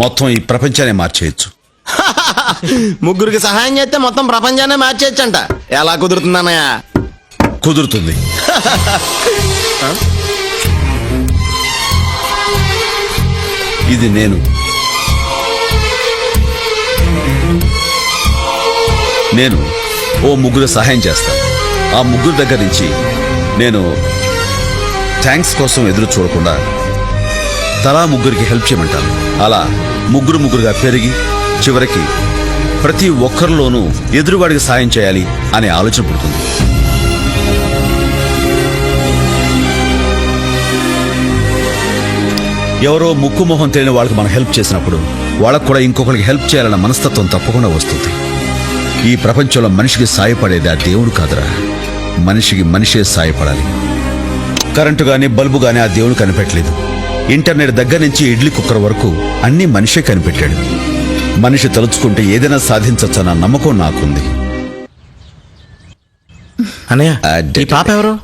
మొత్తం ఈ ప్రపంచాన్ని మార్చేయచ్చు. ముగ్గురికి సహాయం చేస్తే మొత్తం ప్రపంచాన్ని మార్చేయచ్చంట. ఎలా కుదురుతుందన్నయ్య? కుదురుతుంది. ఇది నేను ఓ ముగ్గురు సహాయం చేస్తాను. ఆ ముగ్గురు దగ్గర నుంచి నేను థ్యాంక్స్ కోసం ఎదురు చూడకుండా తలా ముగ్గురికి హెల్ప్ చేయమంటాను. అలా ముగ్గురుగా పెరిగి చివరికి ప్రతి ఒక్కరిలోనూ ఎదురువాడికి సాయం చేయాలి అనే ఆలోచన పుడుతుంది. ఎవరో ముక్కు మొహం తెలియని వాళ్ళకి మనం హెల్ప్ చేసినప్పుడు వాళ్ళకు కూడా ఇంకొకరికి హెల్ప్ చేయాలన్న మనస్తత్వం తప్పకుండా వస్తుంది. ఈ ప్రపంచంలో మనిషికి సాయపడేది ఆ దేవుడు కాదురా, మనిషికి మనిషే సాయపడాలి. కరెంటు గాని బల్బు గాని ఆ దేవుడు కనిపెట్టలేదు. ఇంటర్నెట్ దగ్గర నుంచి ఇడ్లీ కుక్కర్ వరకు అన్ని మనిషే కనిపెట్టాడు. మనిషి తలుచుకుంటే ఏదైనా సాధించచ్చన్న నమ్మకం నాకుంది. అన్నయ్య, ఈ పాప ఎవరు?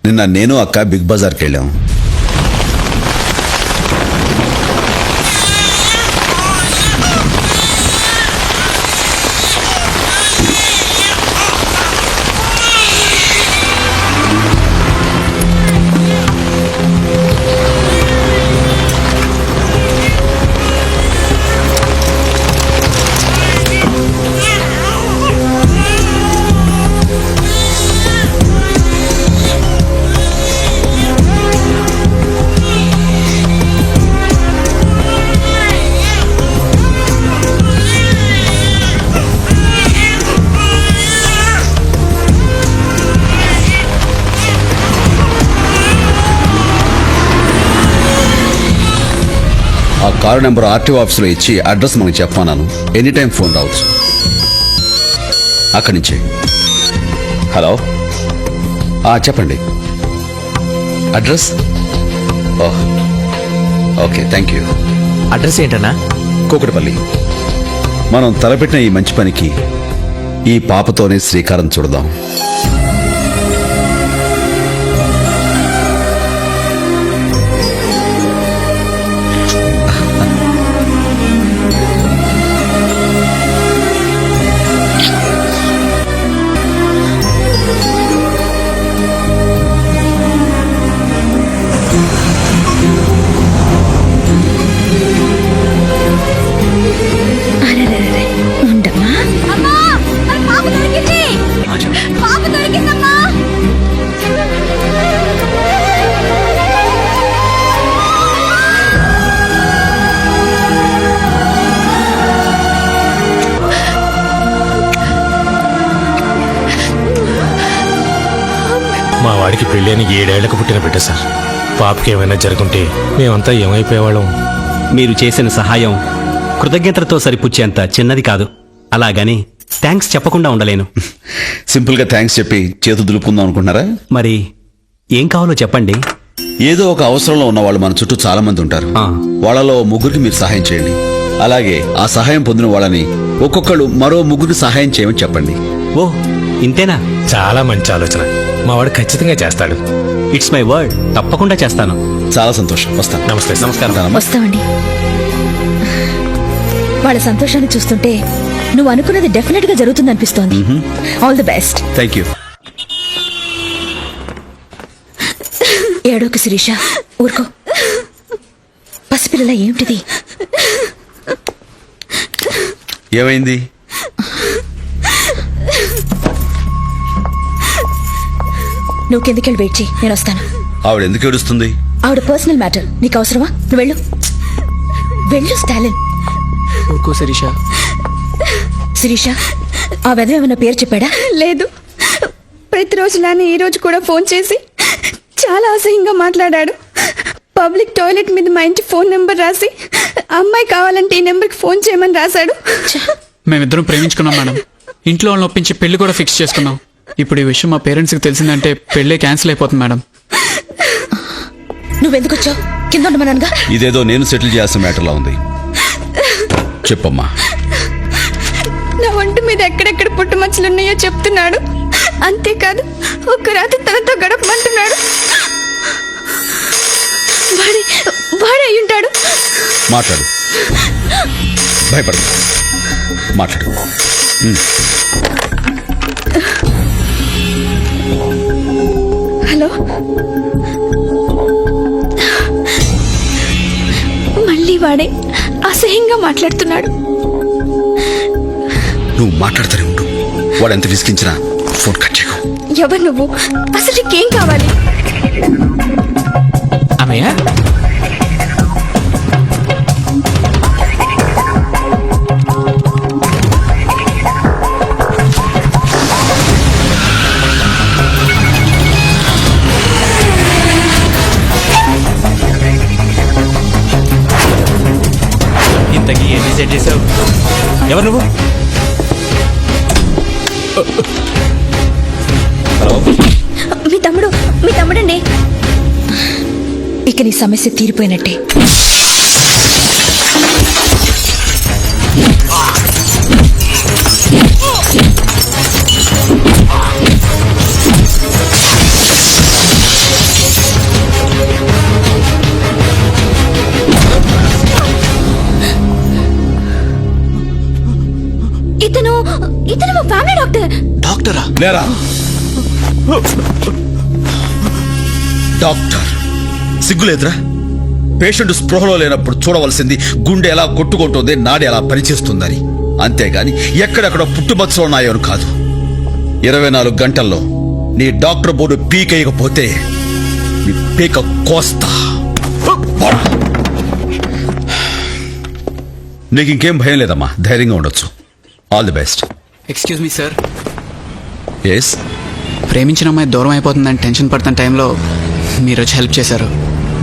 నిన్న నేను అక్క బిగ్ బజార్కి వెళ్ళాం. ఆ కారు నెంబర్ ఆర్టీఓ ఆఫీసులో ఇచ్చి అడ్రస్ మనకు చెప్పన్నాను. ఎనీ టైం ఫోన్ రావచ్చు. అక్కడి నుంచి. హలో, చెప్పండి. Address? Oh, okay, thank you. Address ఏంటన్నా? కూకటిపల్లి. మనం తలపెట్టిన ఈ మంచి పనికి ఈ పాపతోనే శ్రీకారం చుడదాం. మా వాడికి పెళ్ళని 7 ఏళ్లకు పుట్టిన బిడ్డ సార్. పాపకి ఏమైనా జరుగుంటే మేమంతా ఏమైపోయేవాళ్ళం. మీరు చేసిన సహాయం కృతజ్ఞతలతో సరిపుచ్చేంత చిన్నది కాదు. అలాగని థ్యాంక్స్ చెప్పకుండా ఉండలేను. సింపుల్ గా థ్యాంక్స్ చెప్పి చేతు దులుపుకుందాం అనుకుంటున్నారా? మరి ఏం కావాలో చెప్పండి. ఏదో ఒక అవసరంలో ఉన్న వాళ్ళు మన చుట్టూ చాలా మంది ఉంటారు. వాళ్ళలో ముగ్గురికి మీరు సహాయం చేయండి. అలాగే ఆ సహాయం పొందిన వాళ్ళని ఒక్కొక్కళ్ళు మరో ముగ్గురికి సహాయం చేయమని చెప్పండి. ఓ, ఇంతేనా? చాలా మంచి ఆలోచన. మా వాడు ఖచ్చితంగా చేస్తాడు. It's my word. తప్పకుండా చేస్తాను. చాలా సంతోషం. వస్తాను. నమస్తే. నమస్కారం. వస్తామండి. వాళ్ళ సంతోషాన్ని చూస్తుంటే నువ్వు అనుకున్నది డెఫినెట్ గా జరుగుతుంది అనిపిస్తోంది. All the best. Thank you. ఏడోకి శిరీష, ఊరుకో. పసిపిల్లల ఏమిటిది? ఏమైంది? నువ్వు కిందకెళ్ళి వెయిట్ చేయి, నేను వస్తాను. ఆవిడ ఎందుకు ఏడుస్తుంది? ఆవిడ పర్సనల్ మ్యాటర్. నీకు అవసరమా? నువ్వు వెళ్ళు. వెళ్ళు స్టాలిన్. శిరీష. శిరీష, ఆ వెధవ ఏమన్నా పేరు చెప్పాడా? లేదు. ప్రతిరోజులానే ఈ రోజు కూడా ఫోన్ చేసి చాలా అసహ్యంగా మాట్లాడాడు. పబ్లిక్ టాయిలెట్ మీద మా ఇంటి ఫోన్ నెంబర్ రాసి అమ్మాయి కావాలంటే ఈ నెంబర్కి ఫోన్ చేయమని రాశాడు. మేమిద్దరం ప్రేమించుకున్నాం మేడం. ఇంట్లో వాళ్ళని ఒప్పించి పెళ్లి కూడా ఫిక్స్ చేసుకున్నాం. ఇప్పుడు ఈ విషయం మా పేరెంట్స్కి తెలిసిందంటే పెళ్ళే క్యాన్సిల్ అయిపోతుంది మేడం. నువ్వెందుకు వచ్చావు? కింద ఉండమనగా. ఇదేదో నేను సెటిల్ చేయాల్సిన మ్యాటర్లా ఉంది. చెప్పమ్మా. నా ఒంటి మీద ఎక్కడెక్కడ పుట్టుమచ్చలున్నాయో చెప్తున్నాడు. అంతేకాదు ఒక్క రాత్రి తనతో గడపమంటున్నాడు. వాడే అయ్యుంటాడు. మాట్లాడు. భయపడు, మాట్లాడు. హలో, మళ్ళీ వాడే అసహ్యంగా మాట్లాడుతున్నాడు. నువ్వు మాట్లాడుతూనే ఉండు. వాడు ఎంత విసిగించినా ఫోన్ కట్ చేయకు. ఎవరు నువ్వు? అసలు నీకేం కావాలి? అమ్మయ్య ఇంతకీ ఏం డిసైడ్ చేసావు? ఎవరు నువ్వు? మీ తమ్ముడండి. ఇక నీ సమస్య తీరిపోయినట్టే. ఇతను మా ఫ్యామిలీ డాక్టర్. డాక్టరా? లేరా డాక్టర్, సిగ్గులేదురా? పేషెంట్ స్పృహలో లేనప్పుడు చూడవలసింది గుండె ఎలా కొట్టుకుంటుంది, నాడి ఎలా పనిచేస్తుందని. అంతేగాని ఎక్కడెక్కడ పుట్టుమచ్చలు ఉన్నాయో అని కాదు. 24 గంటల్లో నీ డాక్టర్ బోర్డు పీకేయకపోతే నీ పీక కోస్తా. నీకు ఇంకేం భయం లేదమ్మా, ధైర్యంగా ఉండొచ్చు. All the best. Excuse me sir. Yes, ప్రేమించిన అమ్మాయి దూరం అయిపోతుందని టెన్షన్ పడుతున్న టైంలో మీరు వచ్చి హెల్ప్ చేశారు.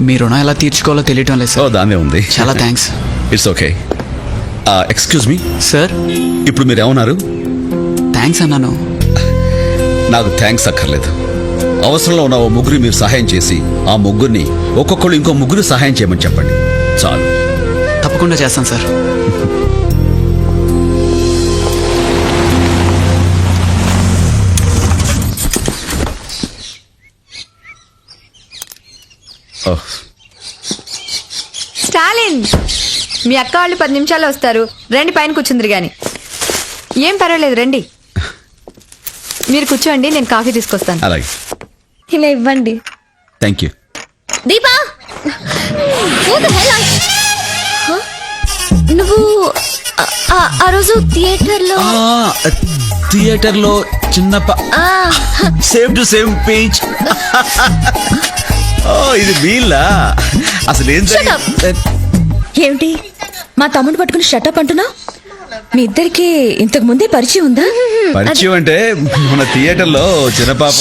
మీ రుణం ఎలా తీర్చుకోవాలో తెలియటం లేదు ఓ సార్. దాన్నే ఉంది. చాలా thanks. It's okay. Excuse me sir, ఇప్పుడు మీరు ఏమన్నారు? థ్యాంక్స్ అన్నాను. నాకు థ్యాంక్స్ అక్కర్లేదు. అవసరంలో ఉన్న ఓ ముగ్గురు మీరు సహాయం చేసి ఆ ముగ్గురిని ఒక్కొక్కరు ఇంకో ముగ్గురు సహాయం చేయమని చెప్పండి చాలు. తప్పకుండా చేస్తాను సార్. ఓహ్, స్టాలిన్, మీ అక్క వాళ్ళు 10 నిమిషాల్లో వస్తారు. రండి, పైన కూర్చుందిరు గాని. ఏం పర్వాలేదు, రండి. మీరు కూర్చోండి, నేను కాఫీ తీసుకొస్తాను. అలాగే. ఇలా ఇవ్వండి. Thank you. దీపా, నువ్వు ఆ రోజు థియేటర్లో చిన్న సేమ్ టు సేమ్ పేజ్. ఇది వీళ్ళ అసలు ఏం ఏమిటి మా తమ్ముడు పట్టుకుని షటప్ అంటున్నా? మీ ఇద్దరికి ఇంతకు ముందే పరిచయం ఉందా? పరిచయం అంటే మన థియేటర్లో చిన్న పాప.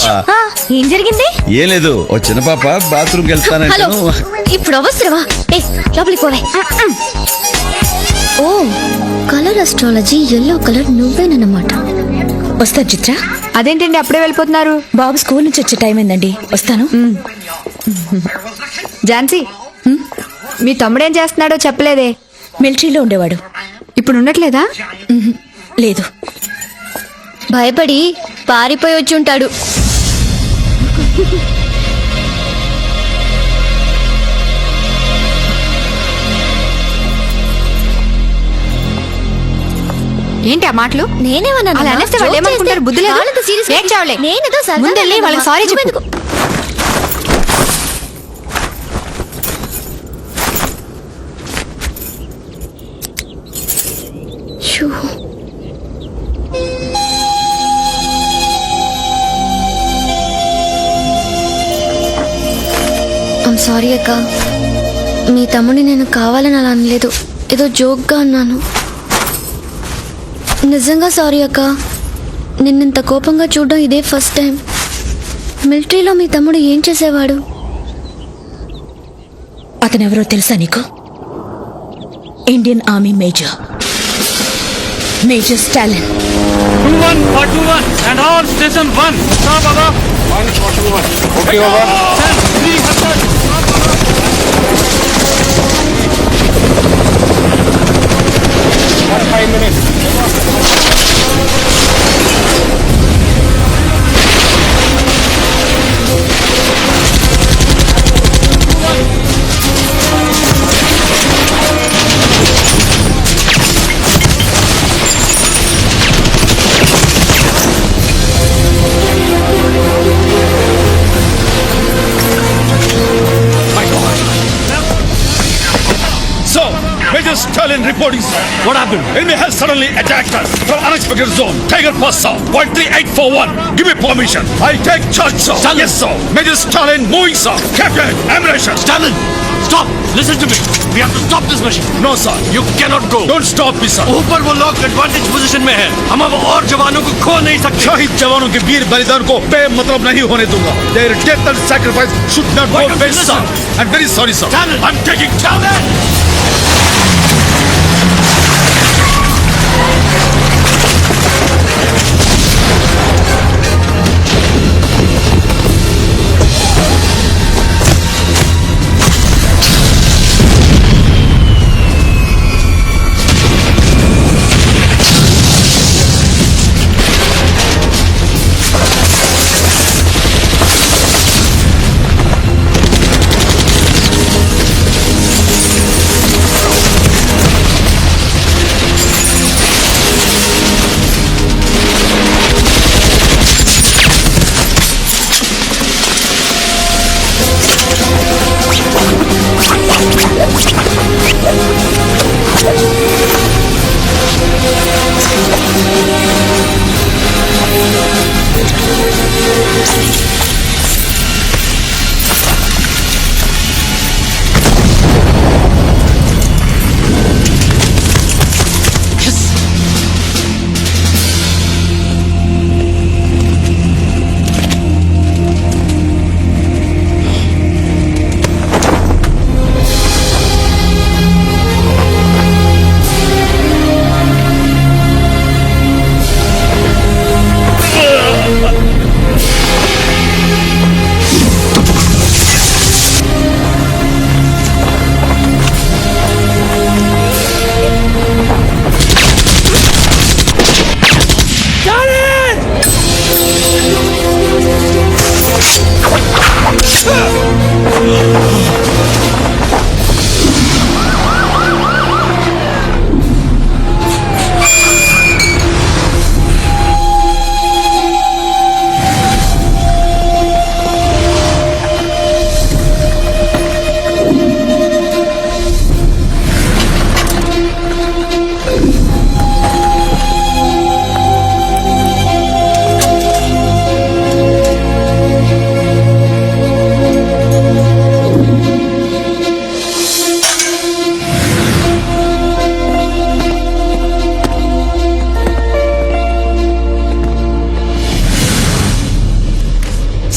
ఏం జరిగింది? ఏం లేదు, ఓ చిన్న పాప బాత్రూమ్కి వెళ్తానంటే ఇప్పుడు అవసరమా? లోపలికి పోవే. ఓ, కలర్ అస్ట్రాలజీ ఎల్లో కలర్ నువ్వేనన్నమాట. వస్తాను చిత్ర. అదేంటండి అప్పుడే వెళ్ళిపోతున్నారు? బాబు స్కూల్ నుంచి వచ్చే టైం అయిందండి, వస్తాను. ఝాన్సీ, మీ తమ్ముడేం చేస్తున్నాడో చెప్పలేదే. మిలిటరీలో ఉండేవాడు. ఇప్పుడు ఉండట్లేదా? లేదు. భయపడి పారిపోయి వచ్చి ఉంటాడు. ఏంటి ఆ మాటలు? నేనేమన్నా అలా అనేస్తే వాళ్ళు ఏమనుకుంటారు? బుద్ధి లేదు. ఏం చావలే. ముందెళ్ళి వాళ్ళకి సారీ చెప్పు. సారీ అక్క, మీ తమ్ముడిని నేను కావాలని అలా అనలేదు, ఏదో జోక్గా అన్నాను. నిజంగా సారీ అక్క, నిన్నింత కోపంగా చూడడం ఇదే ఫస్ట్ టైం. మిలిటరీలో మీ తమ్ముడు ఏం చేసేవాడు? అతనెవరో తెలుసా నీకు? Indian army major Stalin. 2141 and all station 1. Stop, Baba. 141. Okay, Baba. Sir, 300. 5 minutes. Stalin reporting, sir. What happened? Enemy has suddenly attacked us from unexpected zone. Tiger Pass, sir. 13841. Give me permission. I take charge, sir. Stalin. Yes, sir. Major Stalin moving, sir. Captain, ammunition. Stalin, stop. Listen to me. We have to stop this machine. No, sir. You cannot go. Don't stop me, sir. ऊपर वो लोग advantage position में है. हम अब और जवानों को खो नहीं सकते. शहीद जवानों के वीर बलिदान को बेमतलब नहीं होने दूंगा. Their death and sacrifice should not go waste, sir. I'm very sorry, sir. Stalin. I'm taking Stalin.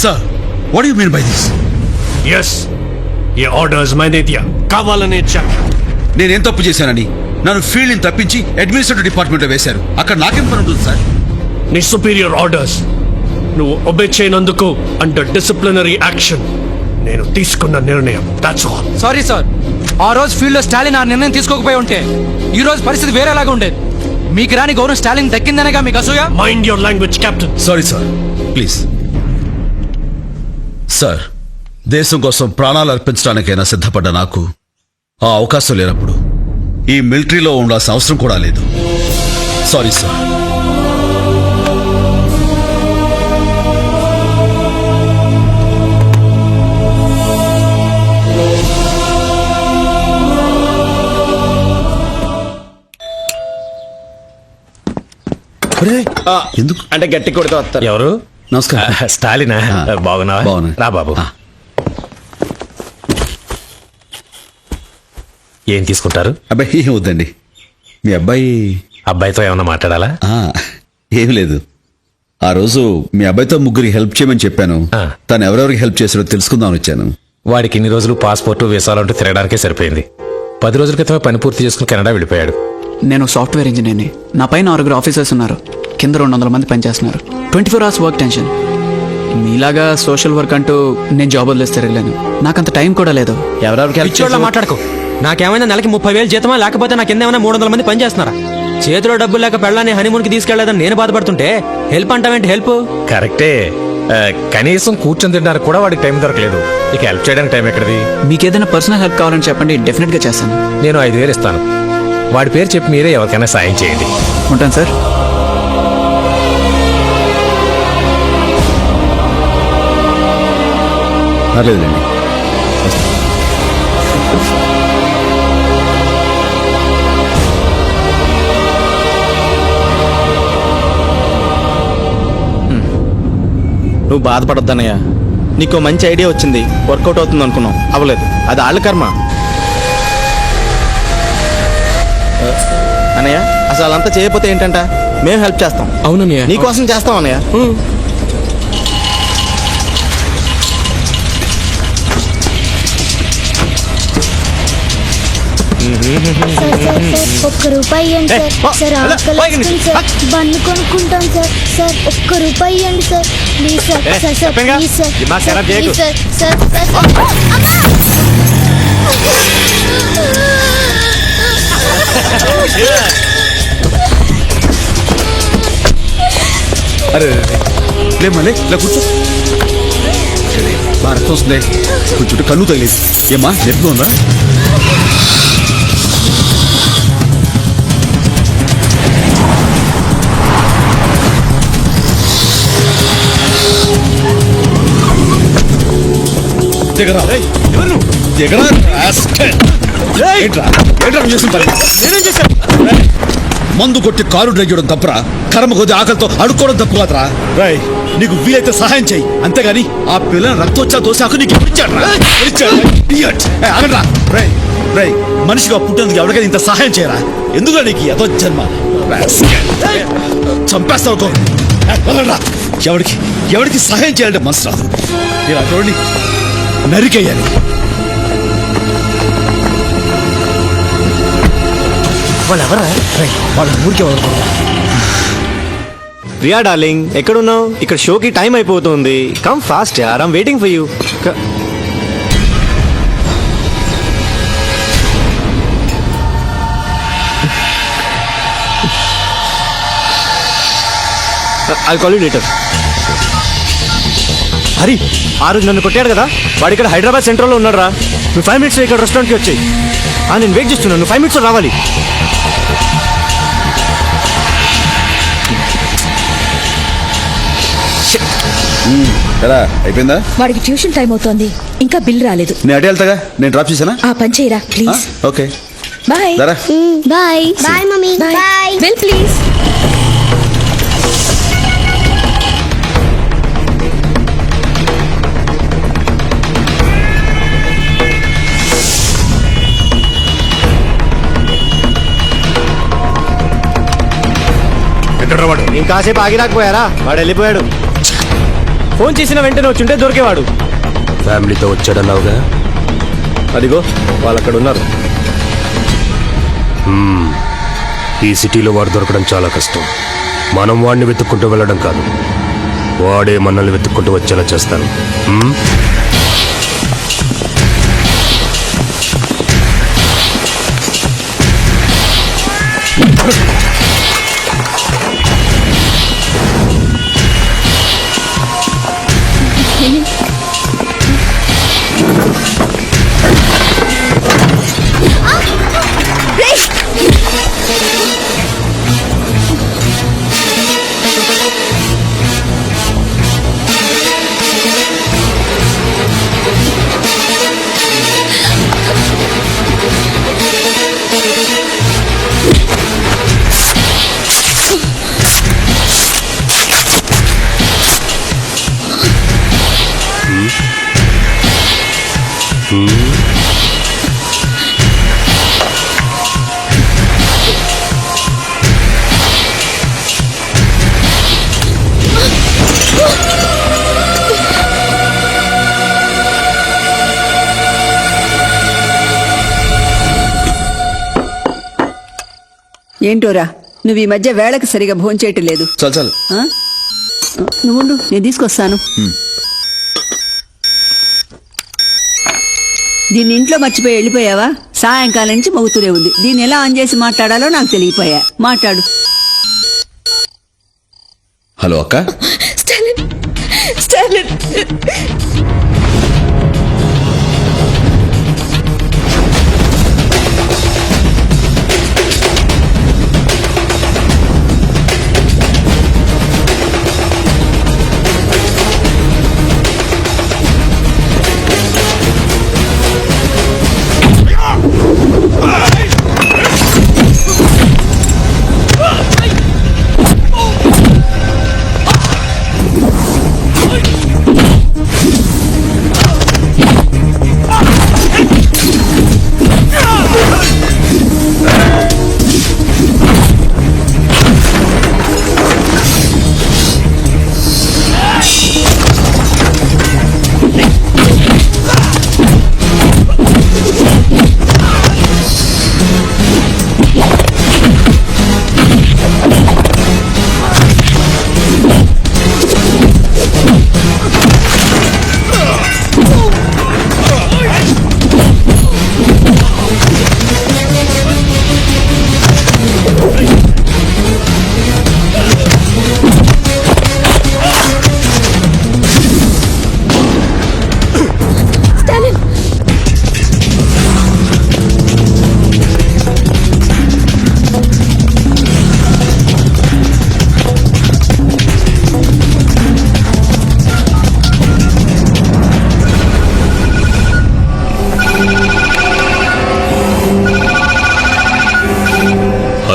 Sir, what do you mean by this? Yes ये ऑर्डर्स मैंने दिया కావాలనే ఇచ్చాను. నేనేం తప్పు చేశానని నన్ను ఫీల్డ్ ని తప్పించి అడ్మినిస్ట్రేటివ్ డిపార్ట్మెంట్ లో వేశారు. అక్కడ నాకేం పని ఉంటుంది సార్? నీ సుపీరియర్ ఆర్డర్స్ నువ్వు ఒబే చేయనందుకు అండర్ డిసిప్లినరీ యాక్షన్ నేను తీసుకున్న నిర్ణయం. That's all. సారీ సార్, ఆ రోజు ఫీల్డ్ లో స్టాలిన్ ఆ నిర్ణయం తీసుకోకపోయి ఉంటే ఈ రోజు పరిస్థితి వేరేలాగా ఉండేది. మీకు రాని గౌరవం స్టాలిన్ దక్కిందనేగా మీకు అసూయ. Mind your language captain. Sorry sir, please. Sir, దేశం కోసం ప్రాణాలు అర్పించడానికైనా సిద్ధపడ్డ నాకు ఆ అవకాశం లేనప్పుడు ఈ మిలిటరీలో ఉండాల్సిన అవసరం కూడా లేదు. Sorry sir. ఎందుకు అంటే గట్టి కొడితే వస్తారు. ఎవరు? నమస్కారం. స్టాలినా? బాగున్నావా? బాగున్నా. రా బాబు. ఏం తీసుకుంటారు? అబ్బాయి ఏం వద్దండి. మీ అబ్బాయి అబ్బాయితో ఏమన్నా మాట్లాడాలా? ఏం లేదు. ఆ రోజు మీ అబ్బాయితో ముగ్గురికి హెల్ప్ చేయమని చెప్పాను. తను ఎవరెవరికి హెల్ప్ చేసాడో తెలుసుకుందామని వచ్చాను. వాడికి ఇన్ని రోజులు పాస్పోర్ట్ వీసాలంటూ తిరగడానికే సరిపోయింది. 10 రోజుల క్రితమే పని పూర్తి చేసుకుని కెనడా వెళ్ళిపోయాడు. నేను సాఫ్ట్వేర్ ఇంజనీర్ని. నా పైన 6 ఆఫీసర్స్ ఉన్నారు. కింద 200 మంది పనిచేస్తున్నారు. 24 hours వర్క్ టెన్షన్. మీలాగా సోషల్ వర్క్ అంటూ నేను జాబ్ వదిలేసి తిరగలేను. నాకంత టైం కూడా లేదు. ఎవరెవరికి హెల్ప్ చేసావు? మాట్లాడుకో. నాకేమైనా నెలకి 30,000 జీతమా, లేకపోతే నాకు కింద 300 మంది పని చేస్తున్నారా? చేతిలో డబ్బులు లేక పెళ్ళాన్ని హనీమూన్కి తీసుకెళ్లేదని నేను బాధపడుతుంటే హెల్ప్ అంటావేంటి? హెల్ప్ కరెక్టే. కనీసం కూర్చొని తినడానికి కూడా వాడికి టైం దొరకలేదు. ఇక హెల్ప్ చేయడానికి టైం ఎక్కడిది? మీకు ఏదైనా పర్సనల్ హెల్ప్ కావాలని చెప్పండి, డెఫినెట్గా చేస్తాను. నేను 5,000 ఇస్తాను. వాడి పేరు చెప్పి మీరే ఎవరికైనా సాయం చేయండి. ఉంటాను సార్. పర్లేదండి. నువ్వు బాధపడొద్దు అన్నయ్య. నీకు మంచి ఐడియా వచ్చింది, వర్కౌట్ అవుతుంది అనుకున్నావు, అవ్వలేదు. అది వాళ్ళ కర్మ. అన్నయ్య అసలు అదంతా చేయకపోతే ఏంటంట, మేము హెల్ప్ చేస్తాం. అవునన్నయ్య. నీకోసం చేస్తాం అన్నయ్య. ఒక్క రూపాయి ఇవ్వండి సార్. సార్ ఆకలి వేస్తుంది సార్. బన్ను కొనుక్కుంటాం సార్. సార్ ఒక్క రూపాయి ఇవ్వండి sir. Please sir. Sir sir please sir. Please sir. Sir sir అరే లే మళ్ళీ ఇలా కూర్చో. బాగా రక్తం వస్తుంది, కొంచెం కన్ను తగిలేదు. ఏమ్మా నొప్పిగా ఉందా? దిగరా దిగరా. ఏంట్రా నువ్వు చేసిన పని? మందు కొట్టి కారు డ్రైవ్ చేయడం తప్పురా. కర్మ కొద్ది ఆకలితో అడుక్కోవడం తప్పు కాదురా. రై నీకు వీలైతే సహాయం చెయ్యి, అంతేగాని ఆ పిల్లని రక్తోచ్చా దోశాకు నీకు ఇచ్చాడ్రా. రై రై మనిషిగా పుట్టేందుకు ఎవరికైనా ఇంత సహాయం చేయరా? ఎందుకు నీకు ఏదో జన్మ చంపేస్తావు. ఎవరికి ఎవరికి సహాయం చేయాలంటే మనసు రాదు. ఇలా చూడండి నరికేయాలి. ప్రియా డార్లింగ్, ఎక్కడున్నావు? ఇక్కడ షోకి టైం అయిపోతుంది. కమ్ ఫాస్ట్ యార్, I'm waiting for you. I call you later. Hari, ఆ రోజు నన్ను కొట్టాడు కదా, వాడు ఇక్కడ హైదరాబాద్ సెంట్రల్లో ఉన్నాడు రా. నువ్వు 5 minutes ఇక్కడ రెస్టారెంట్కి వచ్చాయి. నేను వెయిట్ చేస్తున్నాను, నువ్వు 5 minutes రావాలి. ఎలా అయిపోయిందా? వాడికి ట్యూషన్ టైం అవుతోంది, ఇంకా బిల్ రాలేదు. నేను అటు వెళ్తాగా, నేను డ్రాప్ చేశానా? ఆ పని చేయరా please. Okay bye. Bye bye mummy. Bye. Bill please. ఎక్కడ వాడు? నేను కాసేపు ఆగి రాకపోయారా? వాడు వెళ్ళిపోయాడు. ఫోన్ చేసిన వెంటనే వచ్చుంటే దొరికేవాడు. ఫ్యామిలీతో వచ్చాడన్నావుగా? అదిగో వాళ్ళు అక్కడ ఉన్నారు. ఈ సిటీలో వాడు దొరకడం చాలా కష్టం. మనం వాడిని వెతుక్కుంటూ వెళ్ళడం కాదు, వాడే మనల్ని వెతుక్కుంటూ వచ్చేలా చేస్తాను. ఏంటోరా నువ్వు ఈ మధ్య వేళకు సరిగా భోంచేయటం లేదు. చాలు చాలు. నువ్వు నేను తీసుకొస్తాను. దీన్ని ఇంట్లో మర్చిపోయి వెళ్ళిపోయావా? సాయంకాలం నుంచి మోగుతూనే ఉంది. దీన్ని ఎలా ఆన్ చేసి మాట్లాడాలో నాకు తెలియపోయా. మాట్లాడు. హలో అక్క. Stalin Stalin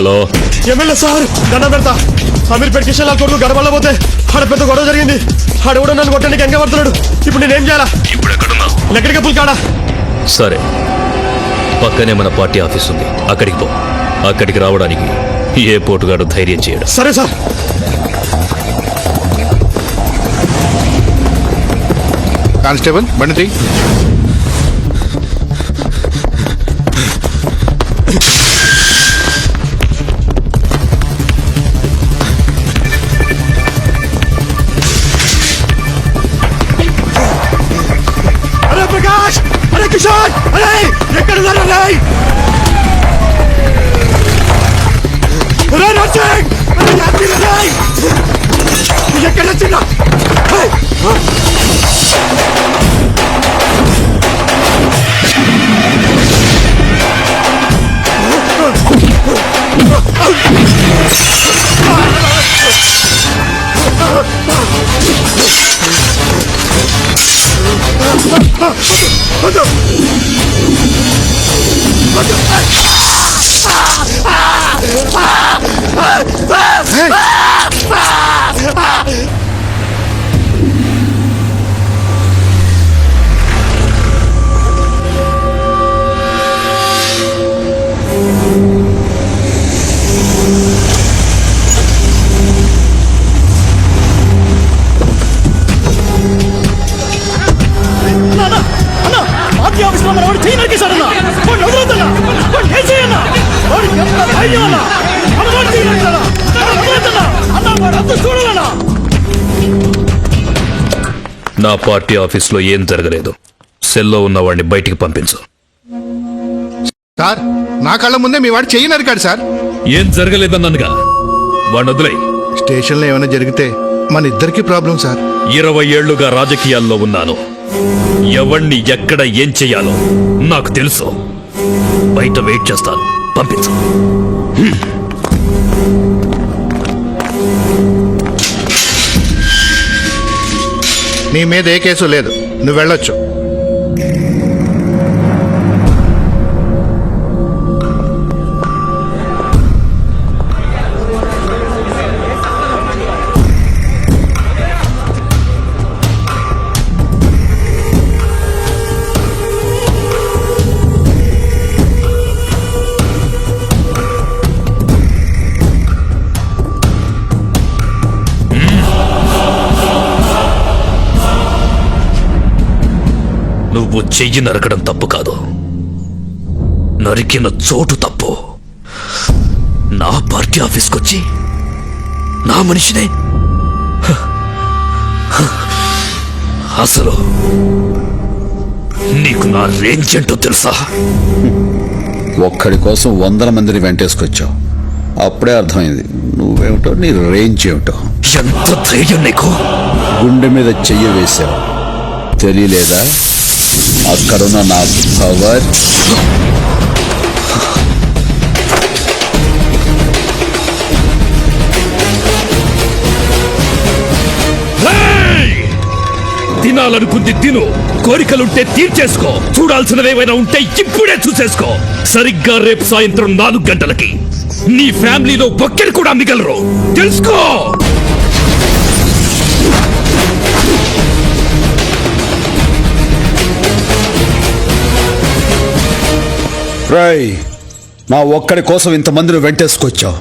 hello, MLA sir దండం పెడతా. అమీర్పేట కిషన్ లాల్ కొడుకు గడపల్ల పోతే ఆడ పెద్ద గొడవ జరిగింది. ఆడ కూడా నన్ను కొట్టడానికి ఎంగ పడుతున్నాడు. ఇప్పుడు నేనేం చేయాలా? ఇప్పుడు ఎక్కడున్నావు? లెక్కడికి పుల్కాడా. సరే, పక్కనే మన పార్టీ ఆఫీస్ ఉంది, అక్కడికి పో. అక్కడికి రావడానికి ఏ పోటుగాడు ధైర్యం చేయడు. సరే సార్. కానిస్టేబుల్ బండి అరే ప్రకాష్, అరే కిషోర్, అరే ఎక్కడ ఉన్నారు? అరే నర్సింగ్, అరే హ్యాపీ ఎక్కడ వచ్చిందా? నా పార్టీ ఆఫీస్లో ఏం జరగలేదు. సెల్లో ఉన్న వాడిని బయటికి పంపించు. సార్, నా కళ్ళ ముందే మీ వాడు చెయ్యి నరికాడు సార్. ఏం జరగలేదన్నానుగా, వాడిని వదిలేయ్. స్టేషన్లో ఏమైనా జరిగితే మన ఇద్దరికి ప్రాబ్లం సార్. 20 ఏళ్లుగా రాజకీయాల్లో ఉన్నాను. ఎవణ్ణి ఎక్కడ ఏం చెయ్యాలో నాకు తెలుసు. బయట వెయిట్ చేస్తాను, పంపించు. నీ మీద ఏ కేసు లేదు, నువ్వు వెళ్ళొచ్చు. నువ్వు చెయ్యి నరకడం తప్పు కాదు, నరికిన చోటు తప్పు. నా పార్టీ ఆఫీస్కొచ్చి నా మనిషినే. అసలు నీకు నా రేంజ్ ఏంటో తెలుసా? ఒక్కడి కోసం 100 మందిని వెంటేసుకొచ్చావు. అప్పుడే అర్థమైంది నువ్వేమిటో, నీ రేంజ్ ఏమిటో. ఎంత ధైర్యం నీకు? గుండె మీద చెయ్యి వేశావు, తెలియలేదా? అక్కడున్న నా పవర్. తినాలనుకుంది తిను, కోరికలుంటే తీర్చేసుకో. చూడాల్సినవేమైనా ఉంటే ఇప్పుడే చూసేసుకో. సరిగ్గా రేపు సాయంత్రం 4 గంటలకి నీ ఫ్యామిలీలో ఒక్కరు కూడా మిగలరు, తెలుసుకో. రేయ్, నా ఒక్కడి కోసం ఇంతమందిని వెంటేసుకొచ్చావు.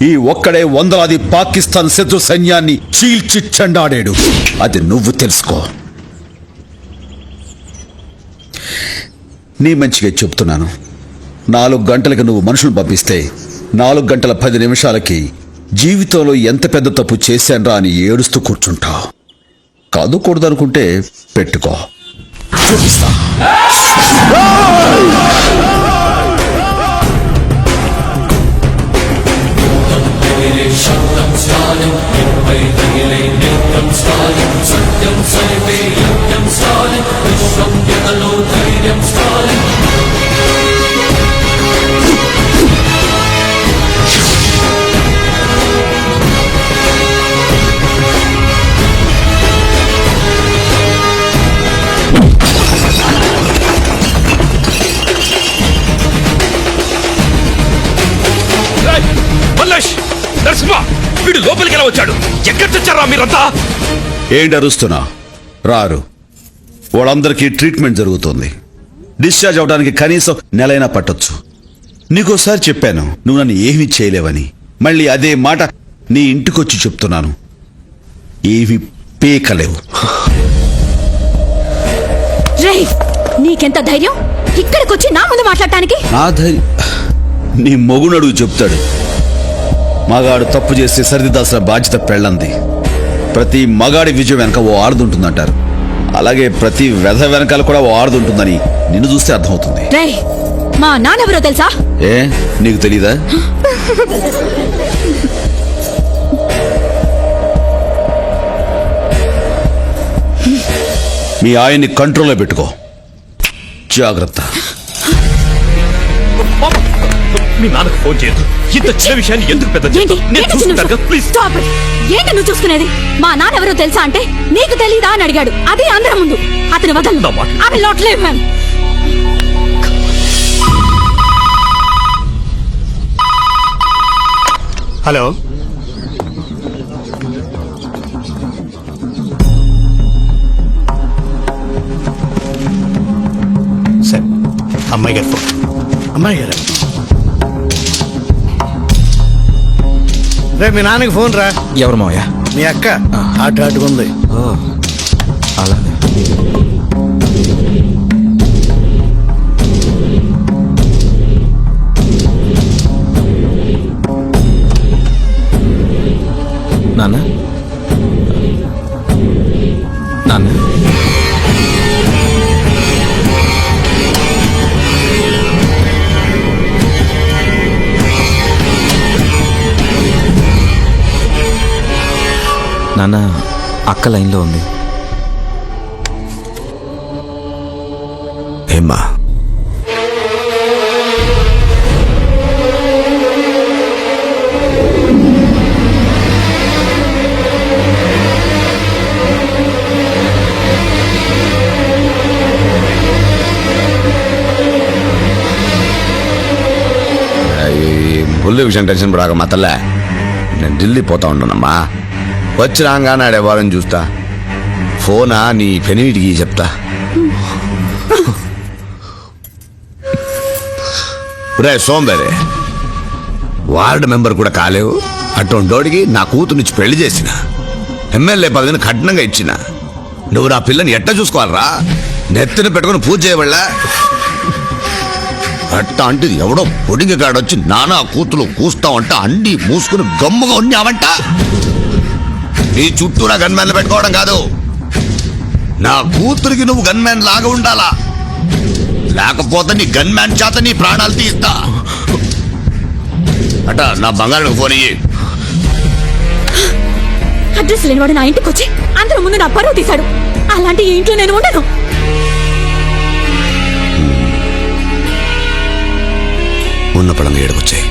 ఈ ఒక్కడే వందలాది పాకిస్తాన్ శత్రు సైన్యాన్ని చీల్చి చెండాడాడు. అది నువ్వు తెలుసుకో. నీ మంచిగా చెప్తున్నాను. 4 గంటలకు నువ్వు మనుషులు పంపిస్తే 4 గంటల 10 నిమిషాలకి జీవితంలో ఎంత పెద్ద తప్పు చేశాన్రా అని ఏడుస్తూ కూర్చుంటావు. కాదు కూడదనుకుంటే పెట్టుకో, చూపిస్తా. సురేష్, నరసింహ, వీడు లోపలికి ఎలా వచ్చాడు? ఎక్కడి తెచ్చారా మీరంతా? ఏంటి అరుస్తున్నా? రారు. వాళ్ళందరికీ ట్రీట్మెంట్ జరుగుతుంది. డిశ్చార్జ్ అవడానికి కనీసం నెలైనా పట్టొచ్చు. నీకోసారి చెప్పాను నువ్వు నన్ను ఏమీ చేయలేవని. మళ్ళీ అదే మాట నీ ఇంటికొచ్చి చెప్తున్నాను. ఏమీ పీకలేవు. రేయ్, నీకెంత ధైర్యం ఇక్కడికొచ్చి నా ముందు మాట్లాడటానికి? నా ధైర్యం నీ మొగునడుగు చెప్తాడు. మగాడు తప్పు చేస్తే సరిదిద్దాల్సిన బాధ్యత పెళ్ళంది. ప్రతి మగాడి విజయం వెనక ఓ ఆడదుంటుందంటారు. అలాగే ప్రతి వెధ వెనకాల కూడా ఓ ఆడదుంటుందని నిన్ను చూస్తే అర్థమవుతుంది. రేయ్, మా నాన్నెవరో తెలుసా? ఏ, నీకు తెలీదా? మీ ఆయన్ని కంట్రోల్లో పెట్టుకో. జాగ్రత్త. మీ నాన్నకు ఫోన్ చేయదు. ఇంత చిన్న విషయాన్ని ఎందుకు పెద్ద ఏంటి? చేస్తావు? నేను ఏంటి చూసుకుంటాను చిన్న- ప్లీజ్. Stop it. ఏంటి నువ్వు చూసుకునేది? మా నాన్నెవరో తెలుసా అంటే నీకు తెలీదా అని అడిగాడు. అదే అందరం ముందు. అతని వదలను. నా మాట. I will not leave him. Hello, సరే, అమ్మాయి గారు ఫోన్. అమ్మాయి గారు, రే మీ నాన్నకి ఫోన్ రా. ఎవరు మావయ్య? మీ అక్క అటుకుంది. అలాగే. నాన్న, నాన్న, నాన్న, అక్క లైన్లో ఉంది. ఏమ్మా? బుల్లి విషయం టెన్షన్ పడాక మా తల్లే, నేను ఢిల్లీ పోతా ఉన్నానమ్మా. వచ్చి రాగానే ఆడేవారని చూస్తా. ఫోనా నీ పెనిమిటికి చెప్తా. రే సోంబేరే, వార్డు మెంబర్ కూడా కాలేవు. అటువంటోడికి నా కూతురునిచ్చి పెళ్లి చేసిన, ఎమ్మెల్యే పదవిని కఠినంగా ఇచ్చిన. నువ్వు నా పిల్లని ఎట్ట చూసుకోవాలరా? నెత్తిన పెట్టుకుని పూజ చేయబడలా? అట్ట అంటే ఎవడో పొడిగి కాడొచ్చి నానా కూతులు కూస్తావంట అండి మూసుకుని గమ్ముగా ఉన్నావంట. నీ చుట్టూరా గన్మ్యాన్లు పెట్టుకోవడం కాదు, నా కూతురికి నువ్వు గన్మ్యాన్ లాగా ఉండాలా. లేకపోతే నీ గన్మ్యాన్ చేత నీ ప్రాణాలు తీస్తా. అట నా బంగారు ఫోన్ ఇయ్యి. అడ్రస్ లేనివాడు నా ఇంటికి వచ్చి అందరూ ముందు నా పరువు తీశాడు. అలాంటి ఈ ఇంట్లో నేను ఉండను. ఉన్న పడంగా ఏడుకొచ్చాయి.